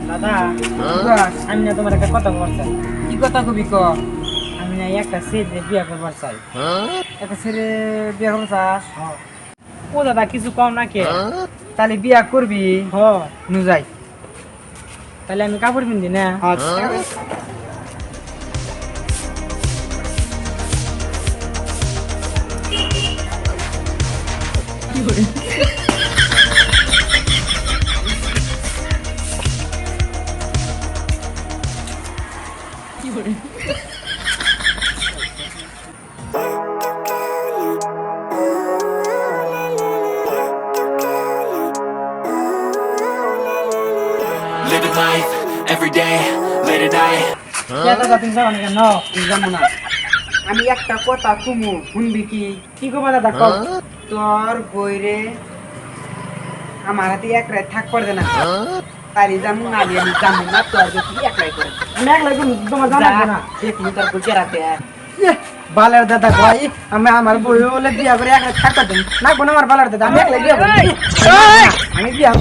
দাদা আমি না তোমার একটা কথা বলছি। কি কথা কবি ক? আমি না একটা ছেলে বিয়ে করবার চাই। একটা ছেলে বিয়া করতে চাস? ও দাদা কিছু কম না কে? তাহলে বিয়া করবি? হ নু যাই। তাহলে আমি কাপড় পিন্ধি না? Living life every day, late at night. দাদা তুমি যাও না কেন? যাবো না। আমি একটা কথা কুমু শুনবি কি? কি করবা দাদা কও? তোর বইরে আমার হাতে এক রাত থাক পারবে না। তারি যাবো না, আমি যাবো না, তোর যদি একলাই করে আমি একলাই তোমার জানাবো না। দেখুন তোর বই কেরাতে বালের দাদা ভাই, আমি আমার বই হলে বিয়া করে এক রাত থাকতে দেন না কোনো আমার বালের দাদা, আমি একলাই বিয়া করি। আমি বিয়া